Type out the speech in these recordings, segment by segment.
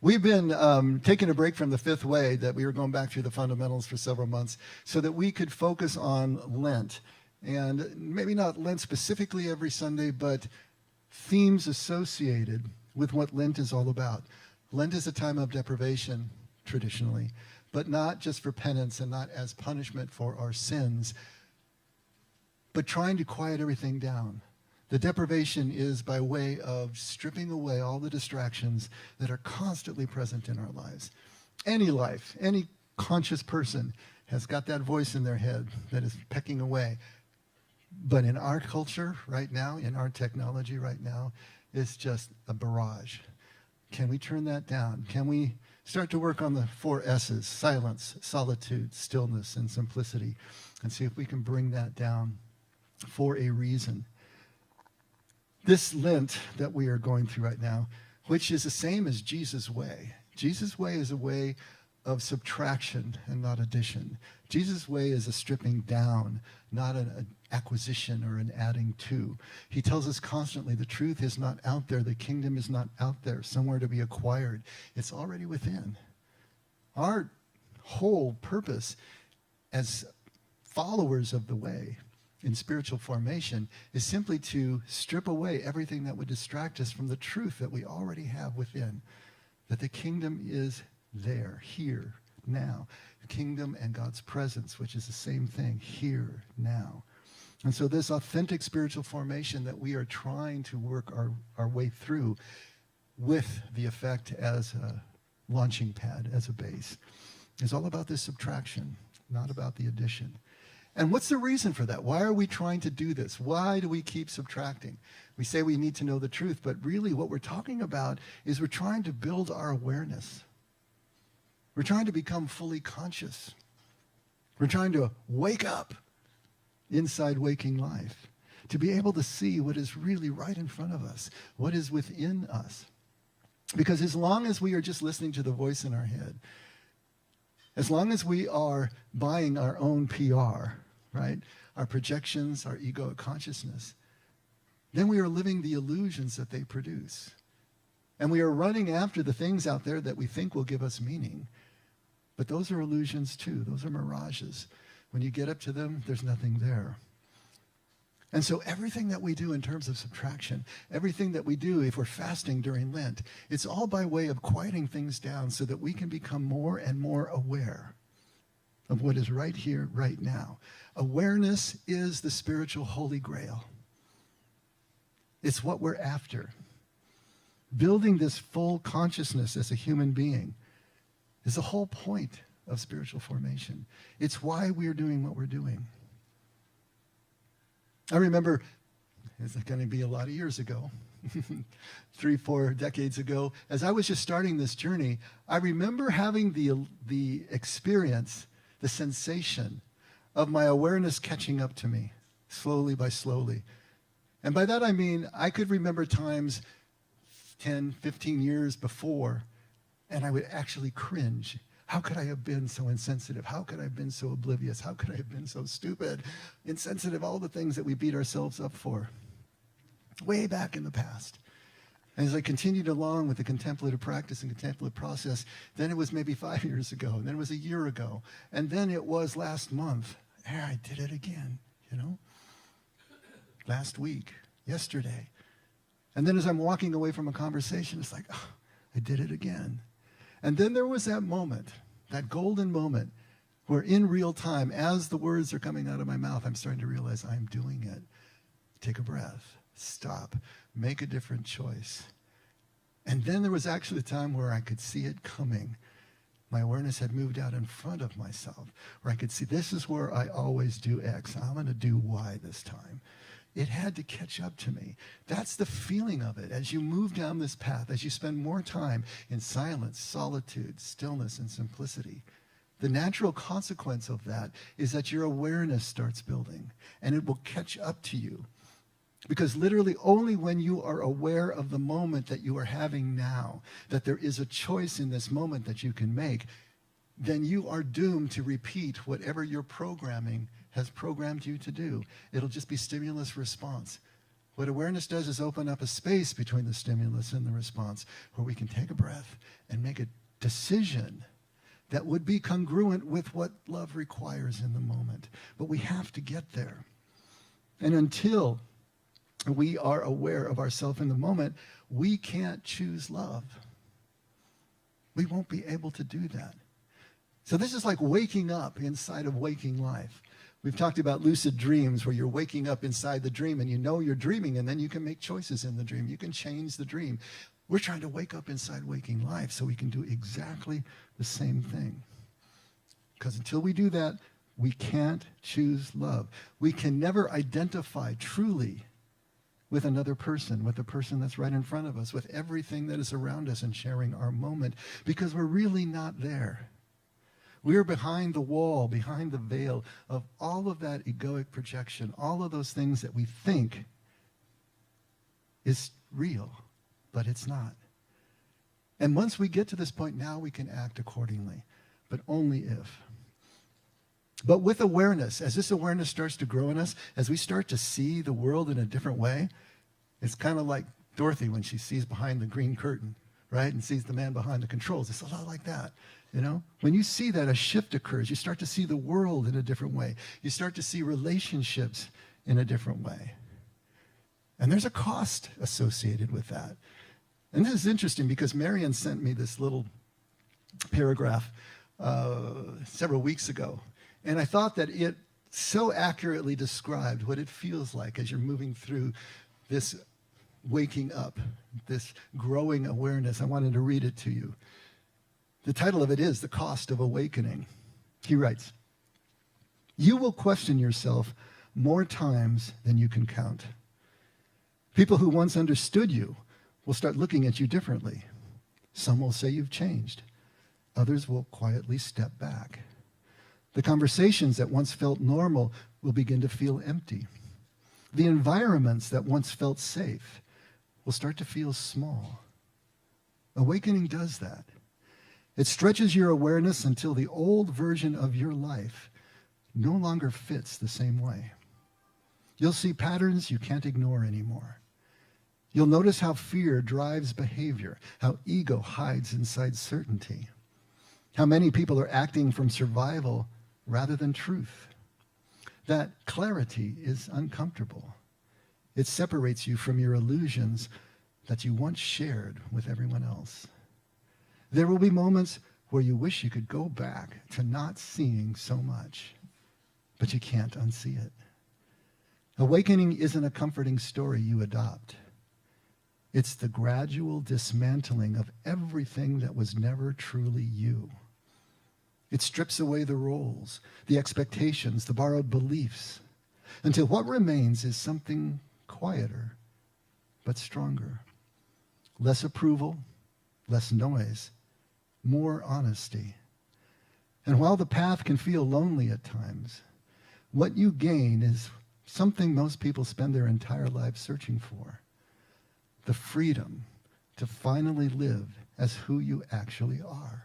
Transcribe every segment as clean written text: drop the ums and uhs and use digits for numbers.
We've been taking a break from the fifth way, that we were going back through the fundamentals for several months so that we could focus on Lent. And maybe not Lent specifically every Sunday, but themes associated with what Lent is all about. Lent is a time of deprivation, traditionally, but not just for penance and not as punishment for our sins, but trying to quiet everything down. The deprivation is by way of stripping away all the distractions that are constantly present in our lives. Any life, any conscious person has got that voice in their head that is pecking away. But in our culture right now, in our technology right now, it's just a barrage. Can we turn that down? Can we start to work on the 4 S's, silence, solitude, stillness, and simplicity, and see if we can bring that down for a reason? This Lent that we are going through right now, which is the same as Jesus' way. Jesus' way is a way of subtraction and not addition. Jesus' way is a stripping down, not an acquisition or an adding to. He tells us constantly the truth is not out there. The kingdom is not out there, somewhere to be acquired. It's already within. Our whole purpose as followers of the way in spiritual formation is simply to strip away everything that would distract us from the truth that we already have within, that the kingdom is there, here, now. The kingdom and God's presence, which is the same thing, here, now. And so this authentic spiritual formation that we are trying to work our way through with the effect as a launching pad, as a base, is all about this subtraction, not about the addition. And what's the reason for that? Why are we trying to do this? Why do we keep subtracting? We say we need to know the truth, but really what we're talking about is we're trying to build our awareness. We're trying to become fully conscious. We're trying to wake up inside waking life, to be able to see what is really right in front of us, what is within us. Because as long as we are just listening to the voice in our head, as long as we are buying our own PR, right, our projections, our egoic consciousness, then we are living the illusions that they produce. And we are running after the things out there that we think will give us meaning. But those are illusions too. Those are mirages. When you get up to them, there's nothing there. And so everything that we do in terms of subtraction, everything that we do if we're fasting during Lent, it's all by way of quieting things down so that we can become more and more aware of what is right here, right now. Awareness is the spiritual holy grail. It's what we're after. Building this full consciousness as a human being is the whole point of spiritual formation. It's why we're doing what we're doing. I remember, it's going to be a lot of years ago, 3-4 decades ago, as I was just starting this journey, I remember having the experience, the sensation of my awareness catching up to me, slowly by slowly. And by that I mean, I could remember times 10, 15 years before, and I would actually cringe. How could I have been so insensitive? How could I have been so oblivious? How could I have been so stupid, insensitive, all the things that we beat ourselves up for? Way back in the past. And as I continued along with the contemplative practice and contemplative process, then it was maybe 5 years ago, and then it was a year ago, and then it was last month. I did it again, last week, yesterday. And then as I'm walking away from a conversation, it's like, oh, I did it again. And then there was that moment, that golden moment, where in real time, as the words are coming out of my mouth, I'm starting to realize I'm doing it. Take a breath, stop, make a different choice. And then there was actually a time where I could see it coming. My awareness had moved out in front of myself, where I could see this is where I always do X. I'm going to do Y this time. It had to catch up to me. That's the feeling of it. As you move down this path, as you spend more time in silence, solitude, stillness, and simplicity, the natural consequence of that is that your awareness starts building, and it will catch up to you. Because literally only when you are aware of the moment that you are having now, that there is a choice in this moment that you can make, then you are doomed to repeat whatever your programming has programmed you to do. It'll just be stimulus response. What awareness does is open up a space between the stimulus and the response where we can take a breath and make a decision that would be congruent with what love requires in the moment. But we have to get there. And until we are aware of ourselves in the moment, we can't choose love. We won't be able to do that. So this is like waking up inside of waking life. We've talked about lucid dreams where you're waking up inside the dream and you know you're dreaming, and then you can make choices in the dream. You can change the dream. We're trying to wake up inside waking life so we can do exactly the same thing. Because until we do that, we can't choose love. We can never identify truly with another person, with the person that's right in front of us, with everything that is around us and sharing our moment, because we're really not there. We're behind the wall, behind the veil of all of that egoic projection, all of those things that we think is real, but it's not. And once we get to this point, now we can act accordingly, but only if. But with awareness, as this awareness starts to grow in us, as we start to see the world in a different way, it's kind of like Dorothy when she sees behind the green curtain, right, and sees the man behind the controls. It's a lot like that. You know, when you see that, a shift occurs. You start to see the world in a different way. You start to see relationships in a different way. And there's a cost associated with that. And this is interesting because Marion sent me this little paragraph several weeks ago. And I thought that it so accurately described what it feels like as you're moving through this waking up, this growing awareness. I wanted to read it to you. The title of it is The Cost of Awakening. He writes, "You will question yourself more times than you can count. People who once understood you will start looking at you differently. Some will say you've changed. Others will quietly step back. The conversations that once felt normal will begin to feel empty. The environments that once felt safe will start to feel small. Awakening does that. It stretches your awareness until the old version of your life no longer fits the same way. You'll see patterns you can't ignore anymore. You'll notice how fear drives behavior, how ego hides inside certainty, how many people are acting from survival rather than truth. That clarity is uncomfortable. It separates you from your illusions that you once shared with everyone else. There will be moments where you wish you could go back to not seeing so much, but you can't unsee it. Awakening isn't a comforting story you adopt. It's the gradual dismantling of everything that was never truly you. It strips away the roles, the expectations, the borrowed beliefs, until what remains is something quieter, but stronger. Less approval, less noise, more honesty. And while the path can feel lonely at times, what you gain is something most people spend their entire lives searching for: the freedom to finally live as who you actually are.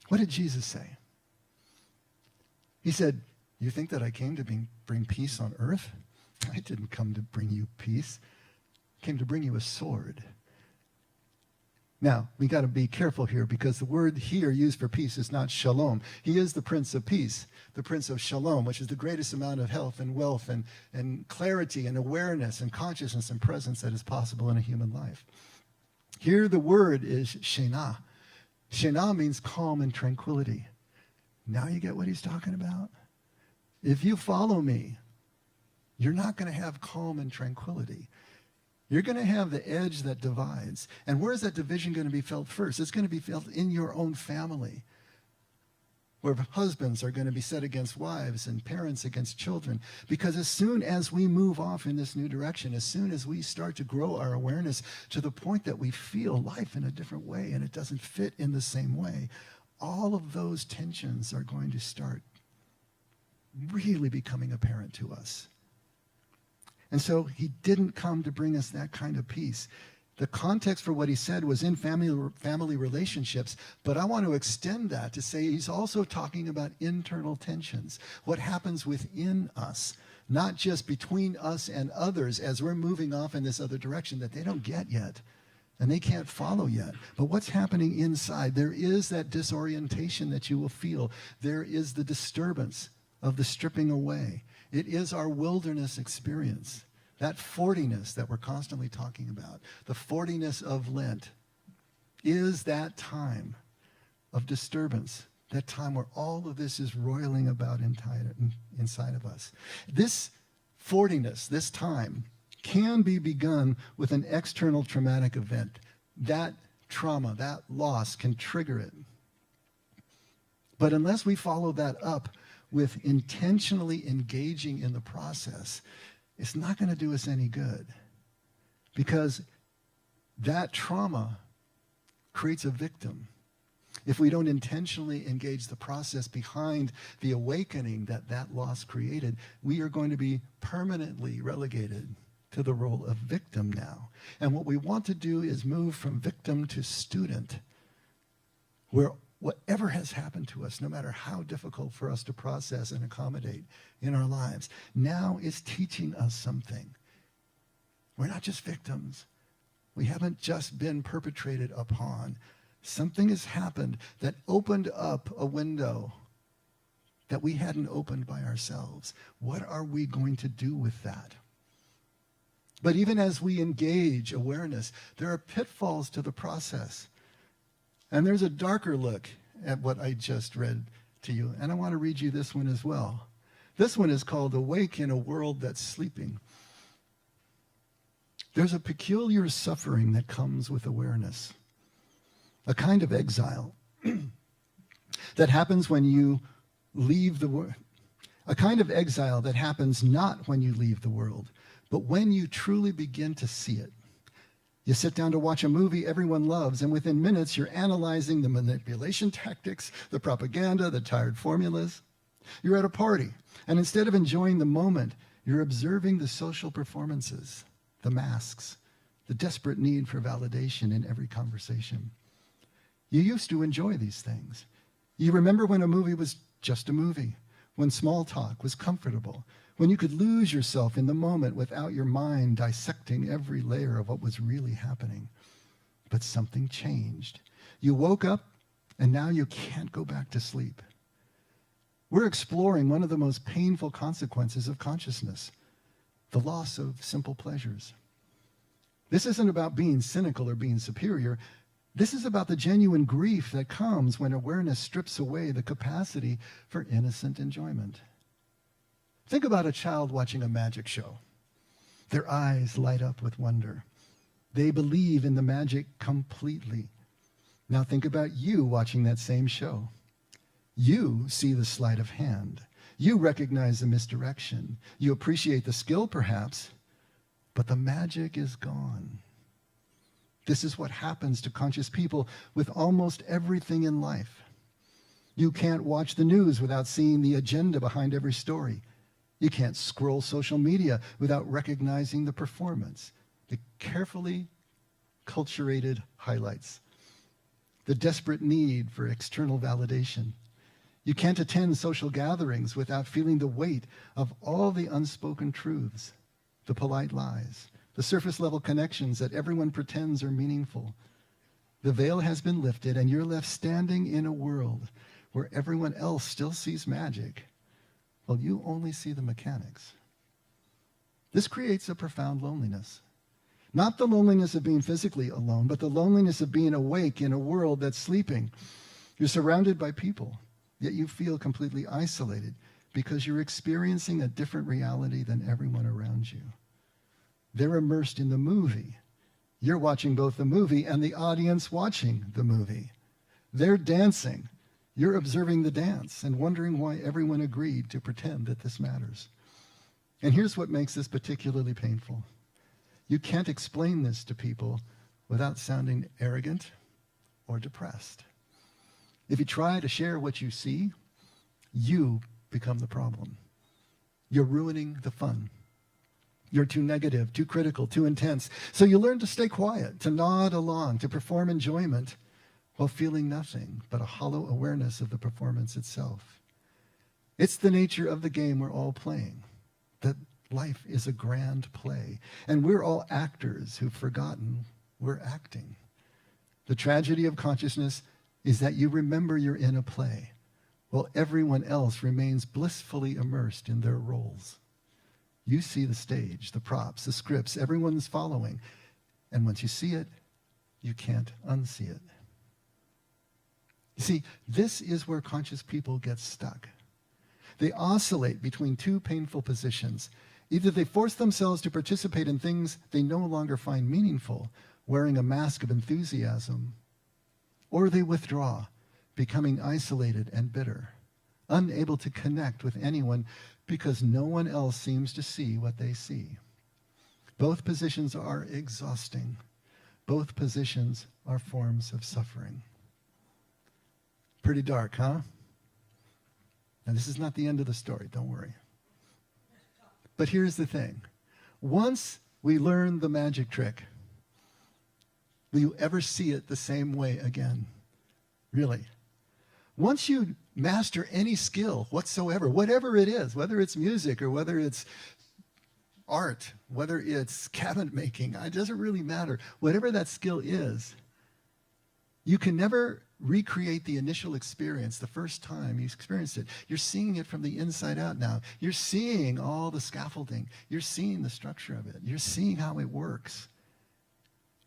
What did Jesus say? He said, "You think that I came to bring peace on earth? I didn't come to bring you peace. I came to bring you a sword." Now, we got to be careful here because the word here used for peace is not shalom. He is the Prince of Peace, the Prince of Shalom, which is the greatest amount of health and wealth and clarity and awareness and consciousness and presence that is possible in a human life. Here the word is shayna. Shayna means calm and tranquility. Now you get what he's talking about? If you follow me, you're not going to have calm and tranquility. You're going to have the edge that divides. And where is that division going to be felt first? It's going to be felt in your own family, where husbands are going to be set against wives and parents against children. Because as soon as we move off in this new direction, as soon as we start to grow our awareness to the point that we feel life in a different way and it doesn't fit in the same way, all of those tensions are going to start really becoming apparent to us. And so he didn't come to bring us that kind of peace. The context for what he said was in family relationships, but I want to extend that to say he's also talking about internal tensions, what happens within us not just between us and others as we're moving off in this other direction that they don't get yet and they can't follow yet. But what's happening inside? There is that disorientation that you will feel. There is the disturbance of the stripping away. It is our wilderness experience, that 40ness that we're constantly talking about. The 40ness of Lent is that time of disturbance, that time where all of this is roiling about inside of us. This 40ness, this time, can be begun with an external traumatic event. That trauma, that loss can trigger it. But unless we follow that up with intentionally engaging in the process, it's not going to do us any good, because that trauma creates a victim. If we don't intentionally engage the process behind the awakening that that loss created, we are going to be permanently relegated to the role of victim now. And what we want to do is move from victim to student, where whatever has happened to us, no matter how difficult for us to process and accommodate in our lives, now is teaching us something. We're not just victims. We haven't just been perpetrated upon. Something has happened that opened up a window that we hadn't opened by ourselves. What are we going to do with that? But even as we engage awareness, there are pitfalls to the process. And there's a darker look at what I just read to you. And I want to read you this one as well. This one is called Awake in a World That's Sleeping. There's a peculiar suffering that comes with awareness, a kind of exile that happens when you leave the world, a kind of exile that happens not when you leave the world, but when you truly begin to see it. You sit down to watch a movie everyone loves, and within minutes you're analyzing the manipulation tactics, the propaganda, the tired formulas. You're at a party, and instead of enjoying the moment, you're observing the social performances, the masks, the desperate need for validation in every conversation. You used to enjoy these things. You remember when a movie was just a movie, when small talk was comfortable, when you could lose yourself in the moment without your mind dissecting every layer of what was really happening. But something changed. You woke up, and now you can't go back to sleep. We're exploring one of the most painful consequences of consciousness, the loss of simple pleasures. This isn't about being cynical or being superior. This is about the genuine grief that comes when awareness strips away the capacity for innocent enjoyment. Think about a child watching a magic show. Their eyes light up with wonder. They believe in the magic completely. Now think about you watching that same show. You see the sleight of hand. You recognize the misdirection. You appreciate the skill, perhaps, but the magic is gone. This is what happens to conscious people with almost everything in life. You can't watch the news without seeing the agenda behind every story. You can't scroll social media without recognizing the performance, the carefully culturated highlights, the desperate need for external validation. You can't attend social gatherings without feeling the weight of all the unspoken truths, the polite lies, the surface-level connections that everyone pretends are meaningful. The veil has been lifted, and you're left standing in a world where everyone else still sees magic. Well, you only see the mechanics. This creates a profound loneliness. Not the loneliness of being physically alone, but the loneliness of being awake in a world that's sleeping. You're surrounded by people, yet you feel completely isolated because you're experiencing a different reality than everyone around you. They're immersed in the movie. You're watching both the movie and the audience watching the movie. They're dancing. You're observing the dance and wondering why everyone agreed to pretend that this matters. And here's what makes this particularly painful. You can't explain this to people without sounding arrogant or depressed. If you try to share what you see, you become the problem. You're ruining the fun. You're too negative, too critical, too intense. So you learn to stay quiet, to nod along, to perform enjoyment while feeling nothing but a hollow awareness of the performance itself. It's the nature of the game we're all playing. that life is a grand play. And we're all actors who've forgotten we're acting. The tragedy of consciousness is that you remember you're in a play, while everyone else remains blissfully immersed in their roles. You see the stage, the props, the scripts, everyone's following. And once you see it, you can't unsee it. You see, this is where conscious people get stuck. They oscillate between two painful positions. Either they force themselves to participate in things they no longer find meaningful, wearing a mask of enthusiasm, or they withdraw, becoming isolated and bitter, unable to connect with anyone because no one else seems to see what they see. Both positions are exhausting. Both positions are forms of suffering. Pretty dark, huh? Now, this is not the end of the story, don't worry. But here's the thing. Once we learn the magic trick, will you ever see it the same way again? Really? Once you master any skill whatsoever, whatever it is, whether it's music or whether it's art, whether it's cabinet making, it doesn't really matter. Whatever that skill is, you can never recreate the initial experience the first time you experienced it. You're seeing it from the inside out now. You're seeing all the scaffolding. You're seeing the structure of it. You're seeing how it works.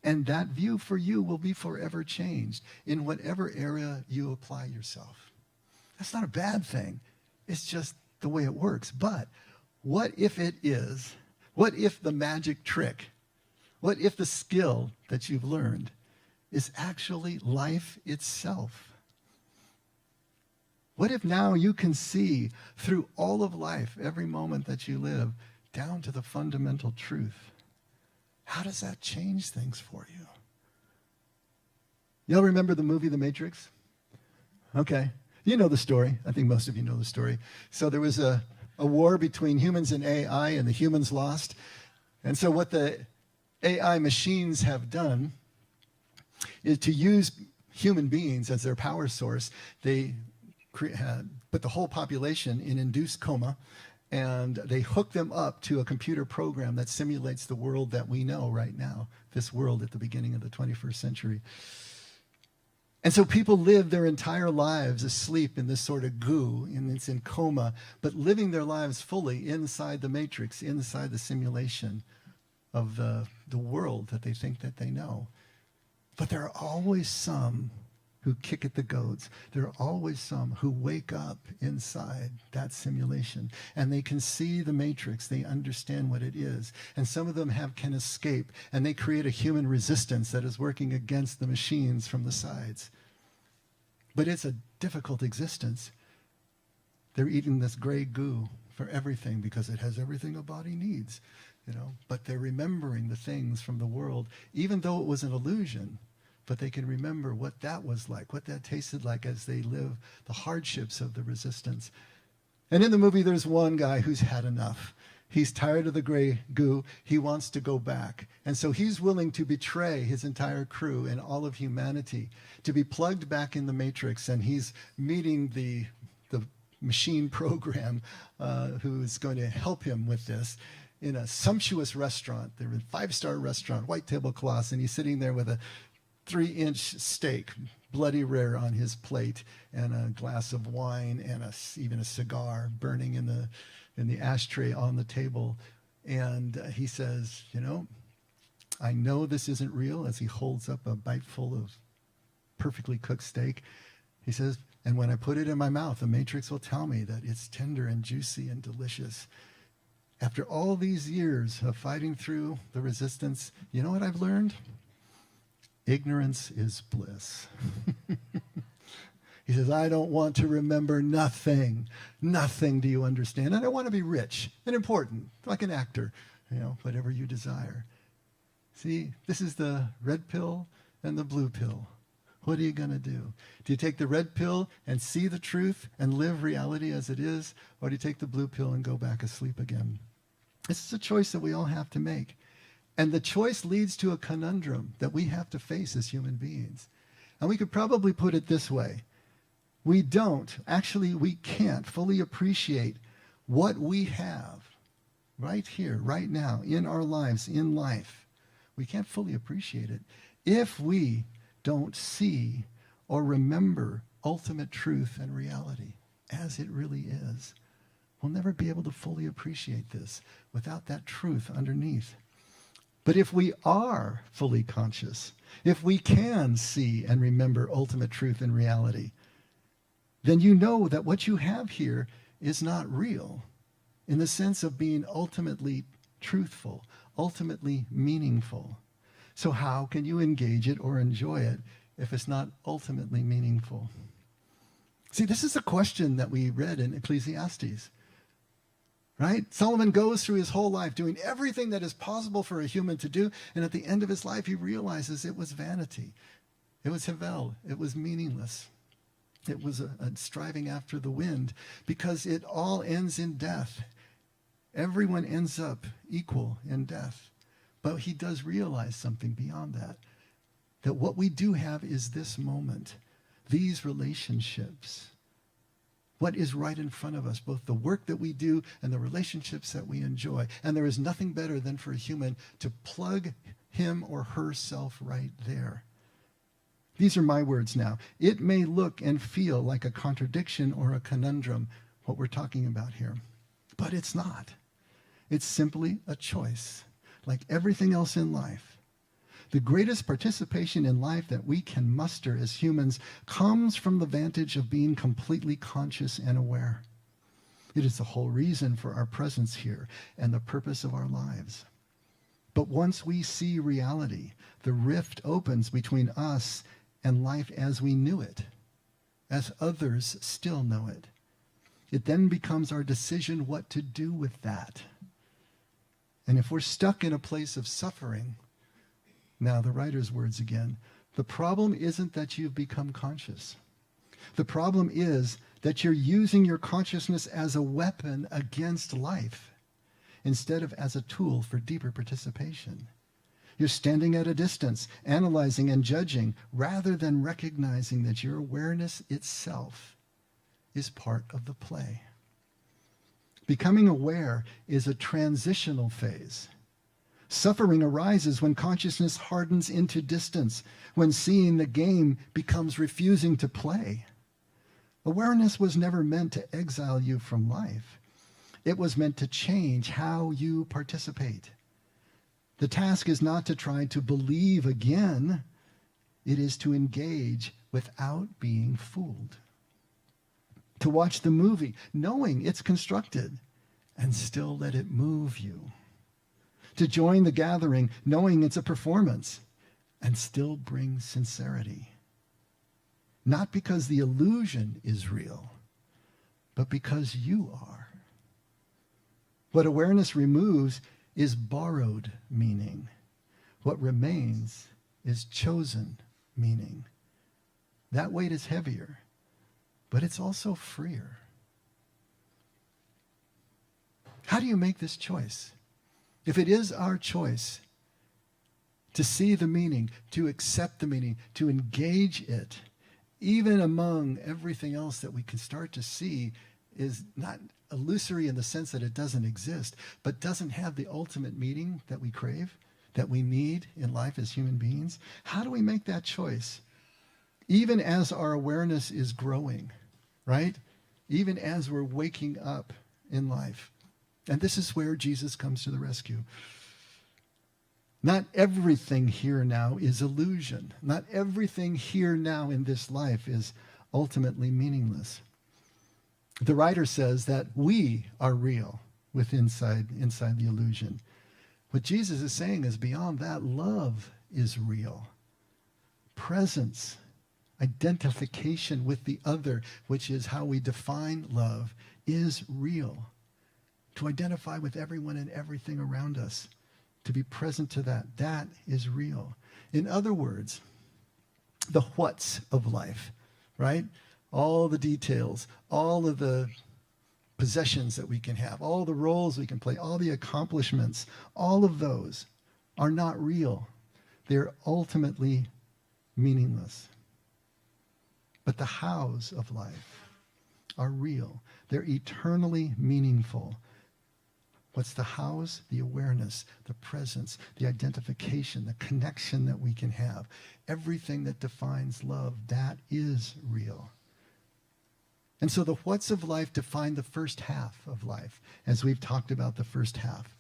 And that view for you will be forever changed in whatever area you apply yourself. That's not a bad thing. It's just the way it works. But what if it is? What if the magic trick? What if the skill that you've learned is actually life itself? What if now you can see through all of life, every moment that you live, down to the fundamental truth? How does that change things for you? Y'all remember the movie The Matrix? Okay. You know the story. I think most of you know the story. So there was a war between humans and AI, and the humans lost. And so what the AI machines have done is to use human beings as their power source. They put the whole population in induced coma, and they hook them up to a computer program that simulates the world that we know right now, this world at the beginning of the 21st century. And so people live their entire lives asleep in this sort of goo, and it's in coma, but living their lives fully inside the matrix, inside the simulation of the world that they think that they know. But there are always some who kick at the goads. There are always some who wake up inside that simulation, and they can see the matrix. They understand what it is. And some of them can escape, and they create a human resistance that is working against the machines from the sides. But it's a difficult existence. They're eating this gray goo for everything because it has everything a body needs, But they're remembering the things from the world, even though it was an illusion. But they can remember what that was like, what that tasted like as they live the hardships of the resistance. And in the movie, there's one guy who's had enough. He's tired of the gray goo. He wants to go back. And so he's willing to betray his entire crew and all of humanity to be plugged back in the matrix. And he's meeting the machine program who's going to help him with this in a sumptuous restaurant. They're in a 5-star restaurant, white tablecloths, and he's sitting there with a 3-inch steak, bloody rare, on his plate, and a glass of wine, and even a cigar burning in the ashtray on the table. And he says, I know this isn't real, as he holds up a bite full of perfectly cooked steak. He says, and when I put it in my mouth, the matrix will tell me that it's tender and juicy and delicious. After all these years of fighting through the resistance, you know what I've learned? Ignorance is bliss. He says, I don't want to remember nothing. Nothing do you understand. And I want to be rich and important, like an actor, whatever you desire. See, this is the red pill and the blue pill. What are you going to do? Do you take the red pill and see the truth and live reality as it is? Or do you take the blue pill and go back asleep again? This is a choice that we all have to make. And the choice leads to a conundrum that we have to face as human beings. And we could probably put it this way. We can't fully appreciate what we have right here, right now, in our lives, in life, we can't fully appreciate it if we don't see or remember ultimate truth and reality as it really is. We'll never be able to fully appreciate this without that truth underneath. But if we are fully conscious, if we can see and remember ultimate truth and reality, then you know that what you have here is not real in the sense of being ultimately truthful, ultimately meaningful. So how can you engage it or enjoy it if it's not ultimately meaningful? See, this is a question that we read in Ecclesiastes. Right? Solomon goes through his whole life doing everything that is possible for a human to do, and at the end of his life he realizes it was vanity. It was hevel. It was meaningless. It was a striving after the wind, because it all ends in death. Everyone ends up equal in death. But he does realize something beyond that, that what we do have is this moment, these relationships. What is right in front of us, both the work that we do and the relationships that we enjoy. And there is nothing better than for a human to plug him or herself right there. These are my words now. It may look and feel like a contradiction or a conundrum, what we're talking about here. But it's not. It's simply a choice, like everything else in life. The greatest participation in life that we can muster as humans comes from the vantage of being completely conscious and aware. It is the whole reason for our presence here and the purpose of our lives. But once we see reality, the rift opens between us and life as we knew it, as others still know it. It then becomes our decision what to do with that. And if we're stuck in a place of suffering, now, the writer's words again. The problem isn't that you've become conscious. The problem is that you're using your consciousness as a weapon against life instead of as a tool for deeper participation. You're standing at a distance, analyzing and judging, rather than recognizing that your awareness itself is part of the play. Becoming aware is a transitional phase. Suffering arises when consciousness hardens into distance, when seeing the game becomes refusing to play. Awareness was never meant to exile you from life. It was meant to change how you participate. The task is not to try to believe again. It is to engage without being fooled. To watch the movie, knowing it's constructed, and still let it move you. To join the gathering, knowing it's a performance, and still bring sincerity. Not because the illusion is real, but because you are. What awareness removes is borrowed meaning. What remains is chosen meaning. That weight is heavier, but it's also freer. How do you make this choice? If it is our choice to see the meaning, to accept the meaning, to engage it, even among everything else that we can start to see is not illusory in the sense that it doesn't exist, but doesn't have the ultimate meaning that we crave, that we need in life as human beings, how do we make that choice? Even as our awareness is growing, right? Even as we're waking up in life. And this is where Jesus comes to the rescue. Not everything here now is illusion. Not everything here now in this life is ultimately meaningless. The writer says that we are real inside the illusion. What Jesus is saying is beyond that, love is real. Presence, identification with the other, which is how we define love, is real. To identify with everyone and everything around us, to be present to that is real. In other words, the whats of life, right? All the details, all of the possessions that we can have, all the roles we can play, all the accomplishments, all of those are not real. They're ultimately meaningless. But the hows of life are real. They're eternally meaningful. What's the hows? The awareness, the presence, the identification, the connection that we can have. Everything that defines love, that is real. And so the what's of life define the first half of life, as we've talked about the first half,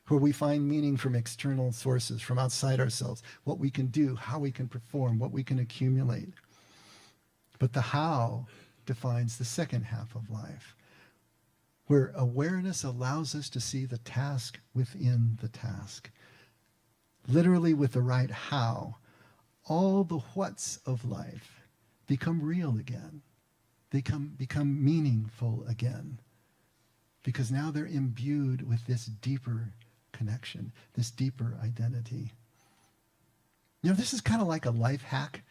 where we find meaning from external sources, from outside ourselves, what we can do, how we can perform, what we can accumulate. But the how defines the second half of life, where awareness allows us to see the task within the task. Literally, with the right how, all the what's of life become real again. They become meaningful again. Because now they're imbued with this deeper connection, this deeper identity. You know, this is kind of like a life hack.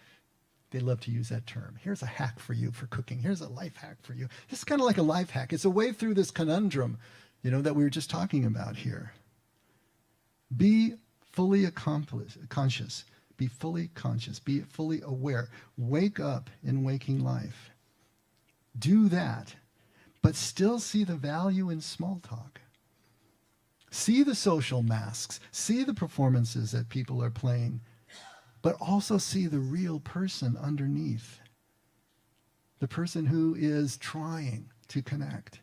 They love to use that term. Here's a hack for you for cooking. Here's a life hack for you. This is kind of like a life hack. It's a way through this conundrum, that we were just talking about here. Be fully conscious. Be fully conscious. Be fully aware. Wake up in waking life. Do that, but still see the value in small talk. See the social masks. See the performances that people are playing, but also see the real person underneath. The person who is trying to connect.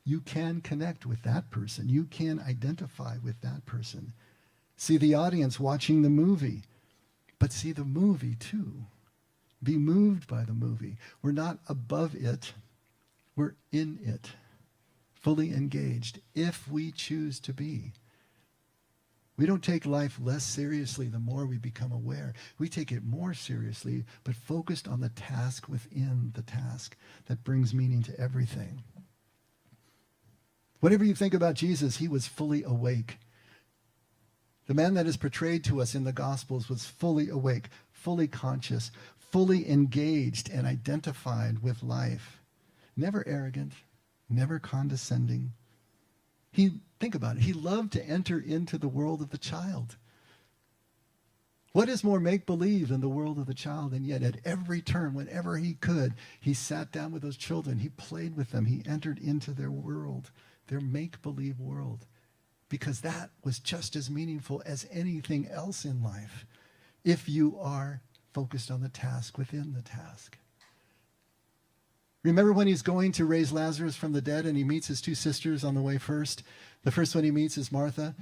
You can connect with that person. You can identify with that person. See the audience watching the movie, but see the movie too. Be moved by the movie. We're not above it. We're in it. Fully engaged, if we choose to be. We don't take life less seriously the more we become aware. We take it more seriously, but focused on the task within the task that brings meaning to everything. Whatever you think about Jesus, he was fully awake. The man that is portrayed to us in the Gospels was fully awake, fully conscious, fully engaged and identified with life. Never arrogant, never condescending. Think about it, he loved to enter into the world of the child. What is more make-believe than the world of the child? And yet at every turn, whenever he could, he sat down with those children. He played with them. He entered into their world, their make-believe world, because that was just as meaningful as anything else in life if you are focused on the task within the task. Remember when he's going to raise Lazarus from the dead and he meets his two sisters on the way first? The first one he meets is Martha.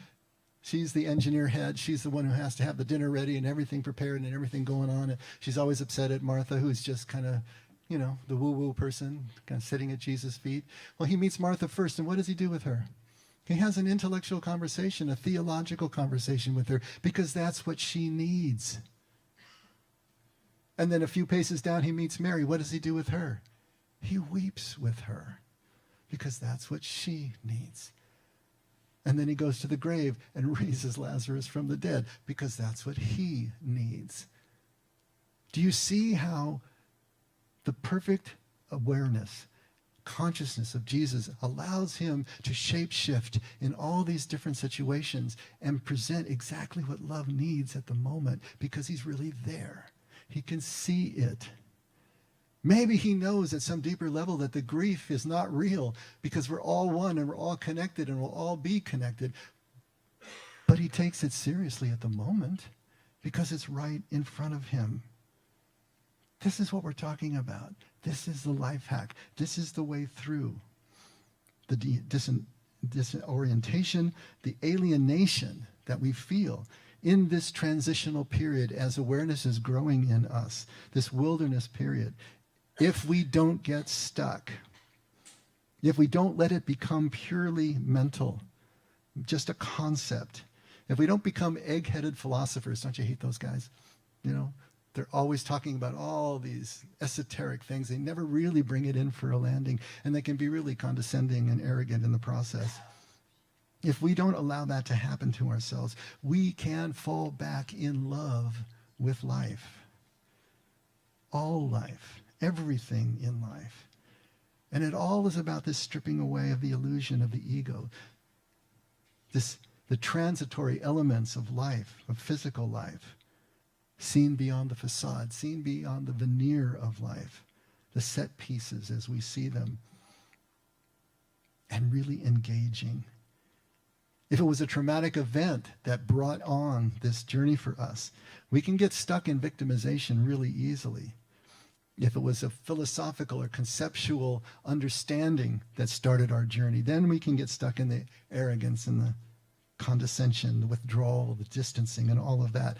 She's the engineer head. She's the one who has to have the dinner ready and everything prepared and everything going on. And she's always upset at Martha, who's just kind of, the woo-woo person, kind of sitting at Jesus' feet. Well, he meets Martha first, and what does he do with her? He has an intellectual conversation, a theological conversation with her, because that's what she needs. And then a few paces down, he meets Mary. What does he do with her? He weeps with her, because that's what she needs. And then he goes to the grave and raises Lazarus from the dead, because that's what he needs. Do you see how the perfect awareness, consciousness of Jesus allows him to shape-shift in all these different situations and present exactly what love needs at the moment, because he's really there. He can see it. Maybe he knows at some deeper level that the grief is not real, because we're all one and we're all connected and we'll all be connected. But he takes it seriously at the moment because it's right in front of him. This is what we're talking about. This is the life hack. This is the way through the disorientation, the alienation that we feel in this transitional period as awareness is growing in us, this wilderness period. If we don't get stuck, if we don't let it become purely mental, just a concept, if we don't become egg-headed philosophers, don't you hate those guys? They're always talking about all these esoteric things. They never really bring it in for a landing, and they can be really condescending and arrogant in the process. If we don't allow that to happen to ourselves, we can fall back in love with life. All life, everything in life. And it all is about this stripping away of the illusion of the ego. The transitory elements of life, of physical life, seen beyond the facade, seen beyond the veneer of life, the set pieces as we see them. and really engaging. If it was a traumatic event that brought on this journey for us, we can get stuck in victimization really easily. If it was a philosophical or conceptual understanding that started our journey, then we can get stuck in the arrogance and the condescension, the withdrawal, the distancing, and all of that.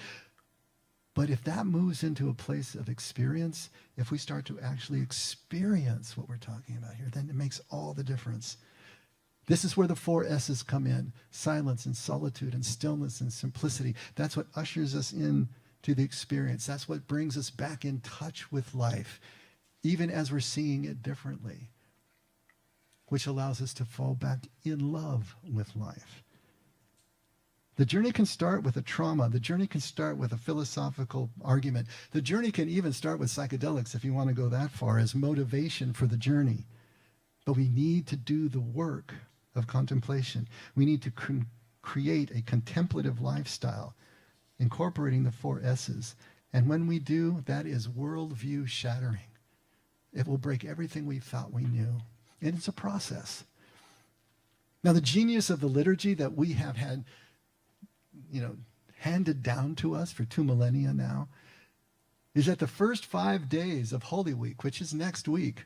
But if that moves into a place of experience, if we start to actually experience what we're talking about here, then it makes all the difference. This is where the 4 S's come in: silence and solitude and stillness and simplicity. That's what ushers us in to the experience. That's what brings us back in touch with life, even as we're seeing it differently, which allows us to fall back in love with life. The journey can start with a trauma. The journey can start with a philosophical argument. The journey can even start with psychedelics, if you want to go that far, as motivation for the journey. But we need to do the work of contemplation. We need to create a contemplative lifestyle, incorporating the 4 S's. And when we do, that is worldview shattering. It will break everything we thought we knew. And it's a process. Now, the genius of the liturgy that we have had, handed down to us for 2 millennia now, is that the first 5 days of Holy Week, which is next week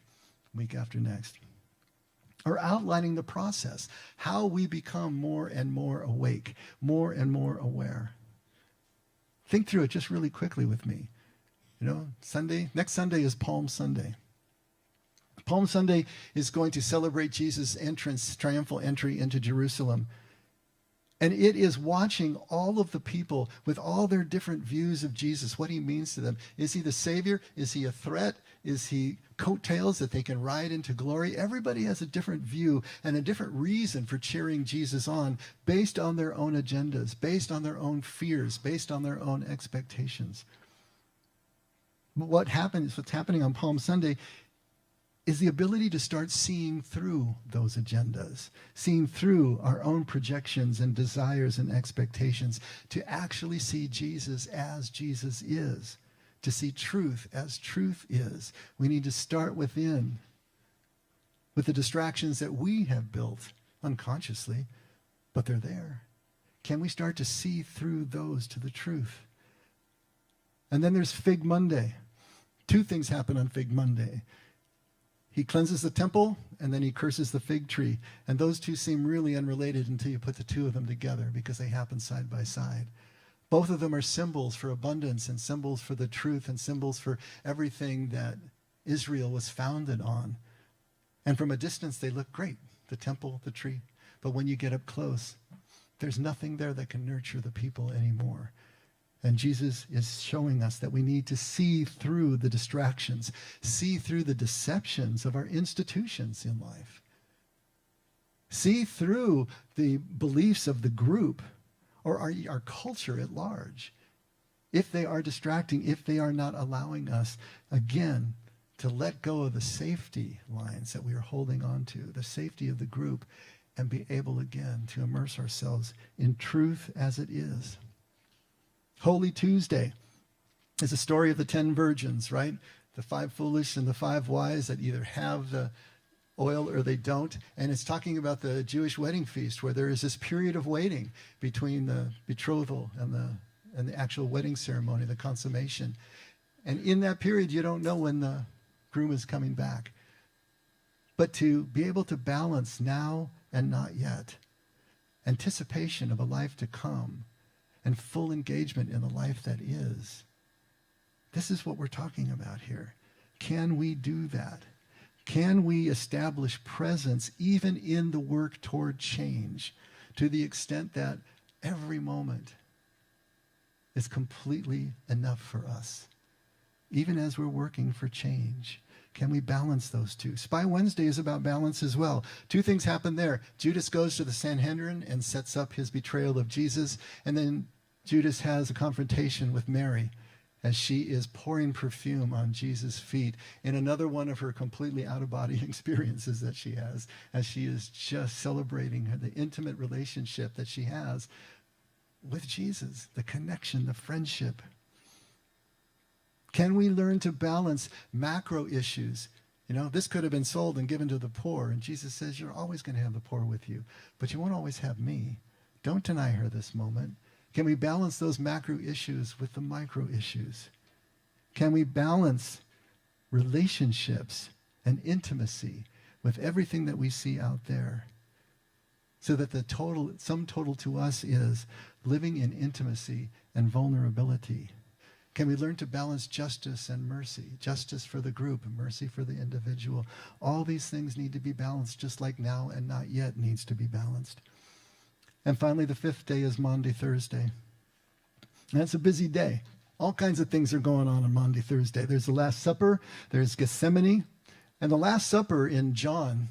after next, are outlining the process, how we become more and more awake, more and more aware. Think through it just really quickly with me. Next Sunday is Palm Sunday. Palm Sunday is going to celebrate Jesus' entrance, triumphal entry into Jerusalem. And it is watching all of the people with all their different views of Jesus, what he means to them. Is he the Savior? Is he a threat? Is he coattails that they can ride into glory? Everybody has a different view and a different reason for cheering Jesus on, based on their own agendas, based on their own fears, based on their own expectations. But what's happening on Palm Sunday is the ability to start seeing through those agendas, seeing through our own projections and desires and expectations, to actually see Jesus as Jesus is, to see truth as truth is. We need to start within, with the distractions that we have built unconsciously, but they're there. Can we start to see through those to the truth? And then there's Fig Monday. 2 things happen on Fig Monday. He cleanses the temple, and then he curses the fig tree. And those 2 seem really unrelated until you put the 2 of them together, because they happen side by side. Both of them are symbols for abundance and symbols for the truth and symbols for everything that Israel was founded on. And from a distance, they look great, the temple, the tree. But when you get up close, there's nothing there that can nurture the people anymore. And Jesus is showing us that we need to see through the distractions, see through the deceptions of our institutions in life, see through the beliefs of the group or our culture at large, if they are distracting, if they are not allowing us, again, to let go of the safety lines that we are holding on to, the safety of the group, and be able again to immerse ourselves in truth as it is. Holy Tuesday is a story of the 10 virgins, right? The 5 foolish and the 5 wise that either have the oil or they don't. And it's talking about the Jewish wedding feast, where there is this period of waiting between the betrothal and the actual wedding ceremony, the consummation. And in that period, you don't know when the groom is coming back. But to be able to balance now and not yet, anticipation of a life to come, and full engagement in the life that is. This is what we're talking about here. Can we do that? Can we establish presence even in the work toward change, to the extent that every moment is completely enough for us, even as we're working for change? Can we balance those 2? Spy Wednesday is about balance as well. 2 things happen there. Judas goes to the Sanhedrin and sets up his betrayal of Jesus, and then Judas has a confrontation with Mary as she is pouring perfume on Jesus' feet in another one of her completely out-of-body experiences that she has, as she is just celebrating the intimate relationship that she has with Jesus, the connection, the friendship. Can we learn to balance macro issues You know, this could have been sold and given to the poor. And Jesus says, you're always going to have the poor with you, but you won't always have me. Don't deny her this moment. Can we balance those macro issues with the micro issues? Can we balance relationships and intimacy with everything that we see out there? So that the sum total to us is living in intimacy and vulnerability. Can we learn to balance justice and mercy? Justice for the group and mercy for the individual. All these things need to be balanced, just like now and not yet needs to be balanced. And finally, the fifth day is Maundy Thursday. And it's a busy day. All kinds of things are going on Maundy Thursday. There's the Last Supper, there's Gethsemane, and the Last Supper in John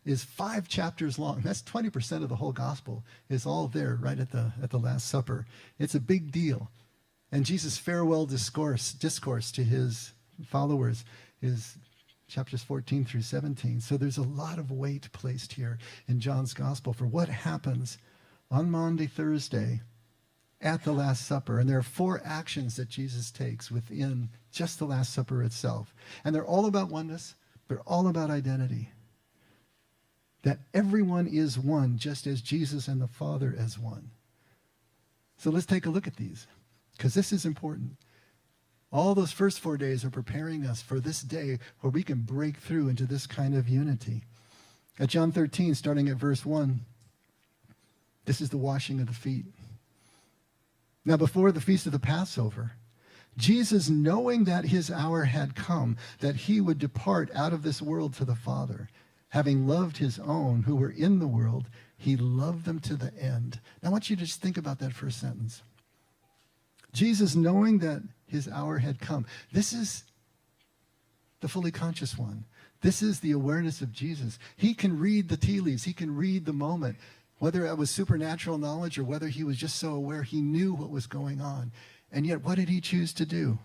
is 5 chapters long. That's 20% of the whole gospel is all there right at the Last Supper. It's a big deal. And Jesus' farewell discourse to his followers is chapters 14 through 17. So there's a lot of weight placed here in John's gospel for what happens on Maundy Thursday at the Last Supper. And there are 4 actions that Jesus takes within just the Last Supper itself. And they're all about oneness. They're all about identity. That everyone is one, just as Jesus and the Father as one. So let's take a look at these, because this is important. All those first 4 days are preparing us for this day where we can break through into this kind of unity. At John 13, starting at verse 1, this is the washing of the feet. Now, before the feast of the Passover, Jesus, knowing that his hour had come, that he would depart out of this world to the Father, having loved his own who were in the world, he loved them to the end. Now, I want you to just think about that first sentence. Jesus, knowing that his hour had come. This is the fully conscious one. This is the awareness of Jesus. He can read the tea leaves. He can read the moment. Whether it was supernatural knowledge or whether he was just so aware, he knew what was going on. And yet, what did he choose to do?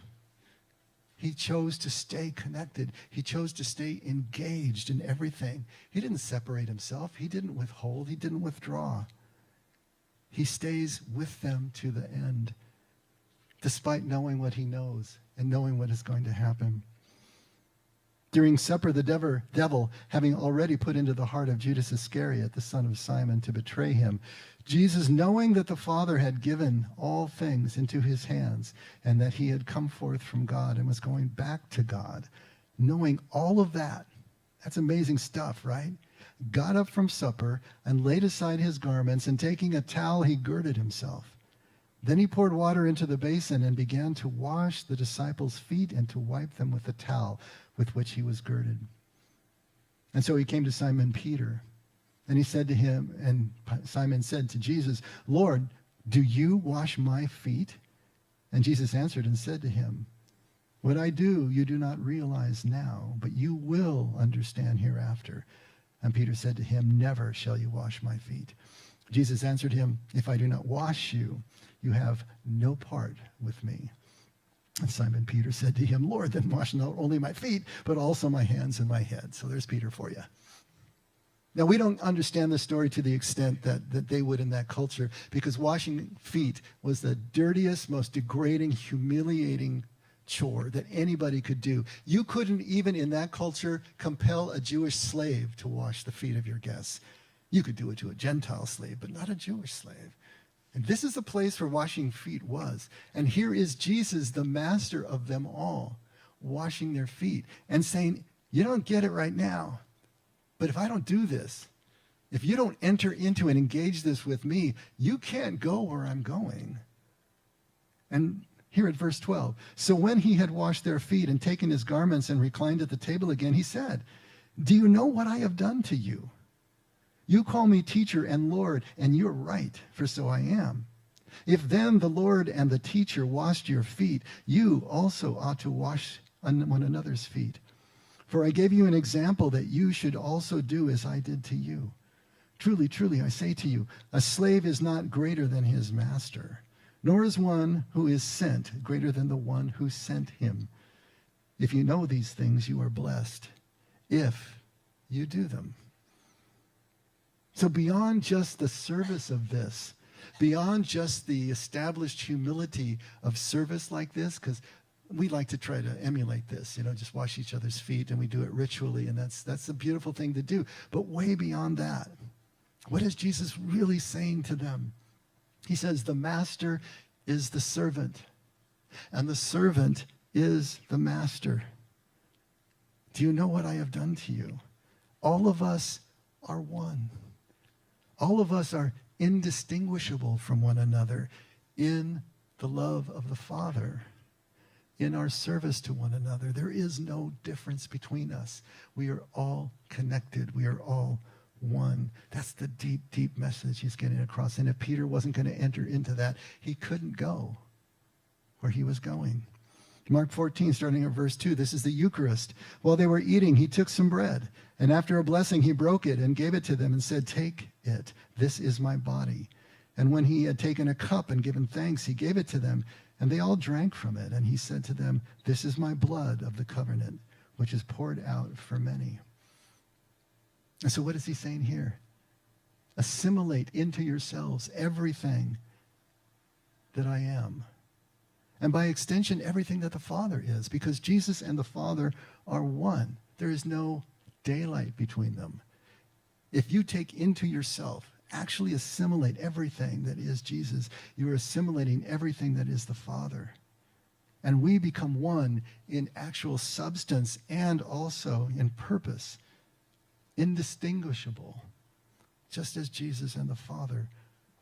He chose to stay connected. He chose to stay engaged in everything. He didn't separate himself. He didn't withhold. He didn't withdraw. He stays with them to the end, despite knowing what he knows and knowing what is going to happen. During supper, the devil, having already put into the heart of Judas Iscariot, the son of Simon, to betray him, Jesus, knowing that the Father had given all things into his hands and that he had come forth from God and was going back to God, knowing all of that, that's amazing stuff, right? Got up from supper and laid aside his garments, and taking a towel, he girded himself. Then he poured water into the basin and began to wash the disciples' feet and to wipe them with the towel with which he was girded. And so he came to Simon Peter, and he said to him, and Simon said to Jesus, Lord, do you wash my feet? And Jesus answered and said to him, what I do you do not realize now, but you will understand hereafter. And Peter said to him, never shall you wash my feet. Jesus answered him, if I do not wash you, you have no part with me. And Simon Peter said to him, Lord, then wash not only my feet, but also my hands and my head. So there's Peter for you. Now, we don't understand the story to the extent that they would in that culture, because washing feet was the dirtiest, most degrading, humiliating chore that anybody could do. You couldn't even in that culture compel a Jewish slave to wash the feet of your guests. You could do it to a Gentile slave, but not a Jewish slave. And this is the place where washing feet was. And here is Jesus, the master of them all, washing their feet and saying, you don't get it right now, but if I don't do this, if you don't enter into and engage this with me, you can't go where I'm going. And here at verse 12, so when he had washed their feet and taken his garments and reclined at the table again, he said, do you know what I have done to you? You call me teacher and Lord, and you're right, for so I am. If then the Lord and the teacher washed your feet, you also ought to wash one another's feet. For I gave you an example that you should also do as I did to you. Truly, truly, I say to you, a slave is not greater than his master, nor is one who is sent greater than the one who sent him. If you know these things, you are blessed, if you do them. So beyond just the service of this, beyond just the established humility of service like this, because we like to try to emulate this, just wash each other's feet, and we do it ritually, and that's a beautiful thing to do. But way beyond that, what is Jesus really saying to them? He says, the master is the servant, and the servant is the master. Do you know what I have done to you? All of us are one. All of us are indistinguishable from one another in the love of the Father, in our service to one another. There is no difference between us. We are all connected. We are all one. That's the deep, deep message he's getting across. And if Peter wasn't going to enter into that, he couldn't go where he was going. Mark 14, starting at verse 2, this is the Eucharist. While they were eating, he took some bread, and after a blessing, he broke it and gave it to them and said, take it. This is my body. And when he had taken a cup and given thanks, he gave it to them, and they all drank from it. And he said to them, this is my blood of the covenant, which is poured out for many. And so what is he saying here? Assimilate into yourselves everything that I am. And by extension, everything that the Father is, because Jesus and the Father are one. There is no daylight between them. If you take into yourself, actually assimilate everything that is Jesus, you are assimilating everything that is the Father. And we become one in actual substance and also in purpose, indistinguishable, just as Jesus and the Father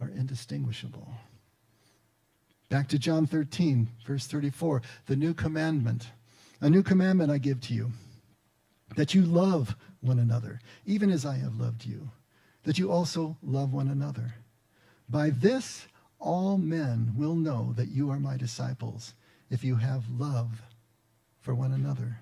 are indistinguishable. Back to John 13, verse 34, the new commandment. A new commandment I give to you, that you love one another, even as I have loved you, that you also love one another. By this, all men will know that you are my disciples, if you have love for one another.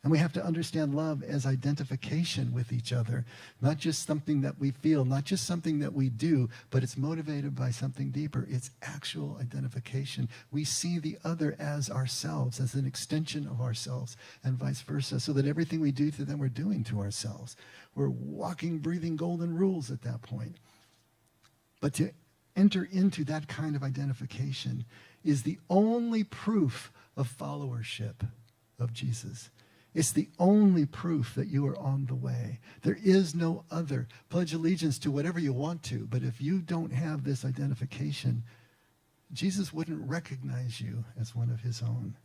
And we have to understand love as identification with each other, not just something that we feel, not just something that we do, but it's motivated by something deeper. It's actual identification. We see the other as ourselves, as an extension of ourselves, and vice versa, so that everything we do to them, we're doing to ourselves. We're walking, breathing golden rules at that point. But to enter into that kind of identification is the only proof of followership of Jesus. It's the only proof that you are on the way. There is no other. Pledge allegiance to whatever you want to, but if you don't have this identification, Jesus wouldn't recognize you as one of his own.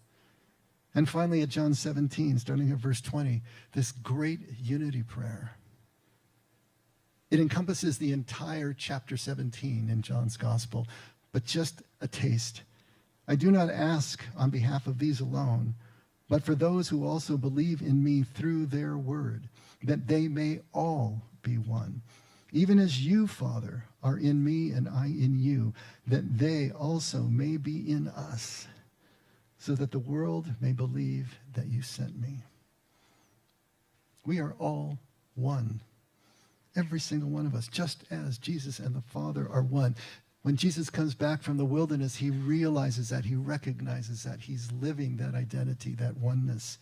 And finally, at John 17, starting at verse 20, this great unity prayer. It encompasses the entire chapter 17 in John's gospel, but just a taste. I do not ask on behalf of these alone, but for those who also believe in me through their word, that they may all be one. Even as you, Father, are in me and I in you, that they also may be in us, so that the world may believe that you sent me. We are all one. Every single one of us, just as Jesus and the Father are one. When Jesus comes back from the wilderness, he realizes that, he recognizes that, he's living that identity, that oneness.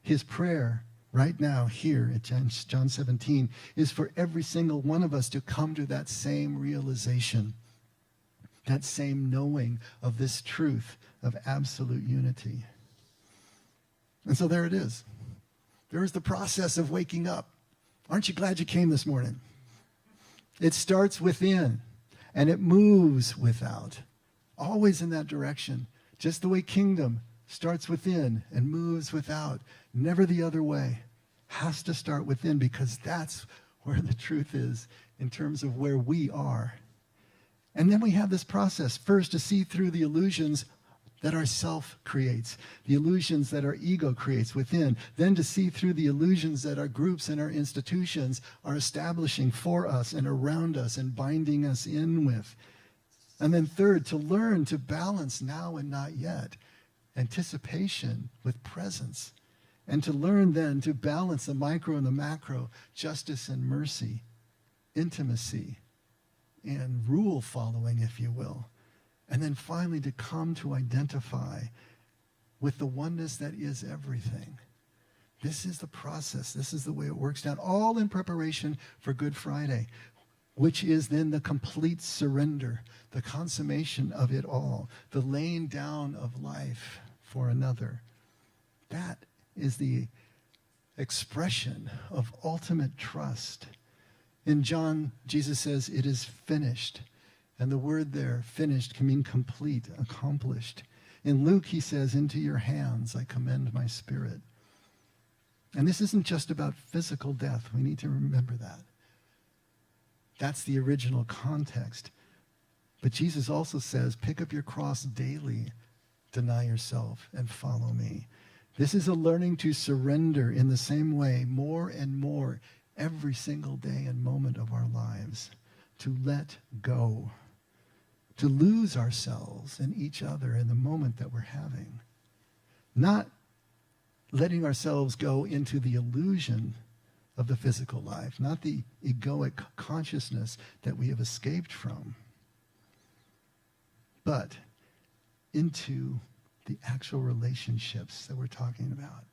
His prayer right now here at John 17 is for every single one of us to come to that same realization, that same knowing of this truth of absolute unity. And so there it is. There is the process of waking up. Aren't you glad you came this morning? It starts within. And it moves without, always in that direction, just the way kingdom starts within and moves without, never the other way. Has to start within, because that's where the truth is in terms of where we are. And then we have this process, first to see through the illusions that our self creates, the illusions that our ego creates within, then to see through the illusions that our groups and our institutions are establishing for us and around us and binding us in with. And then third, to learn to balance now and not yet, anticipation with presence, and to learn then to balance the micro and the macro, justice and mercy, intimacy and rule following, if you will. And then finally to come to identify with the oneness that is everything. This is the process. This is the way it works down, all in preparation for Good Friday. which is then the complete surrender, the consummation of it all, the laying down of life for another. That is the expression of ultimate trust. In John, Jesus says, "It is finished." And the word there, finished, can mean complete, accomplished. In Luke, he says, "Into your hands I commend my spirit." And this isn't just about physical death. We need to remember that. That's the original context. But Jesus also says, pick up your cross daily, deny yourself, and follow me. This is a learning to surrender in the same way, more and more, every single day and moment of our lives, to let go, to lose ourselves and each other in the moment that we're having. Not letting ourselves go into the illusion of the physical life, not the egoic consciousness that we have escaped from, but into the actual relationships that we're talking about.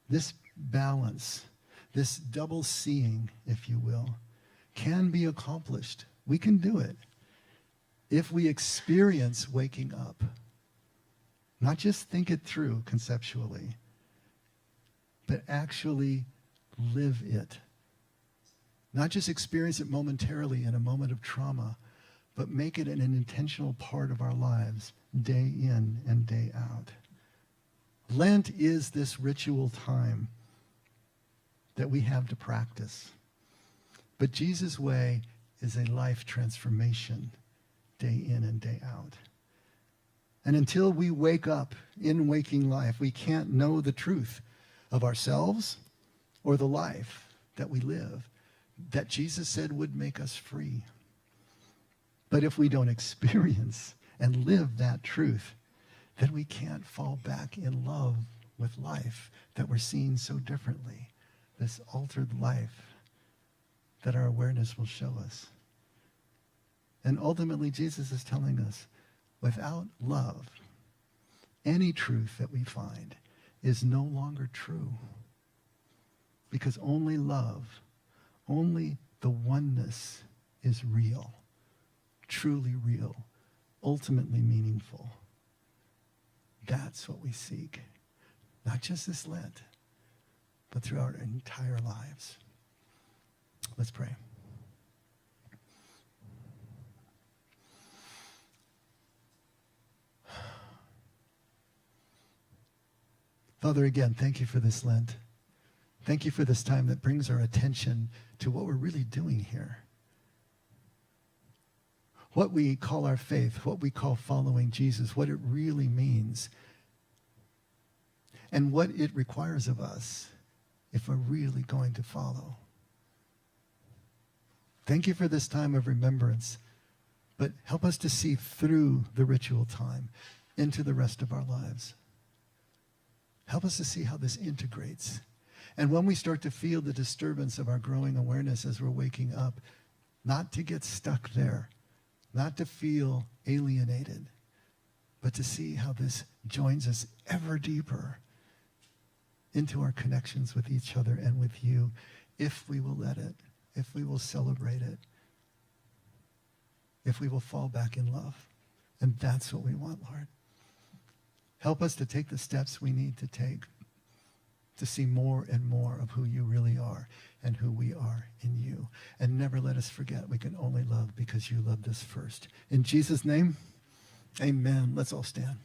This balance, this double seeing, if you will, can be accomplished. We can do it if we experience waking up. Not just think it through conceptually, but actually live it. Not just experience it momentarily in a moment of trauma, but make it an intentional part of our lives, day in and day out. Lent is this ritual time that we have to practice. But Jesus' way is a life transformation, day in and day out. And until we wake up in waking life, we can't know the truth of ourselves or the life that we live, that Jesus said would make us free. But if we don't experience and live that truth, then we can't fall back in love with life that we're seeing so differently, this altered life that our awareness will show us. And ultimately, Jesus is telling us, without love, any truth that we find is no longer true. Because only love, only the oneness is real, truly real, ultimately meaningful. That's what we seek. Not just this Lent, but throughout our entire lives. Let's pray. Father, again, thank you for this Lent. Thank you for this time that brings our attention to what we're really doing here. What we call our faith, what we call following Jesus, what it really means, and what it requires of us if we're really going to follow. Thank you for this time of remembrance, but help us to see through the ritual time into the rest of our lives. Help us to see how this integrates. And when we start to feel the disturbance of our growing awareness as we're waking up, not to get stuck there, not to feel alienated, but to see how this joins us ever deeper into our connections with each other and with you, if we will let it, if we will celebrate it, if we will fall back in love. And that's what we want, Lord. Help us to take the steps we need to take to see more and more of who you really are and who we are in you. And never let us forget we can only love because you loved us first. In Jesus' name, amen. Let's all stand.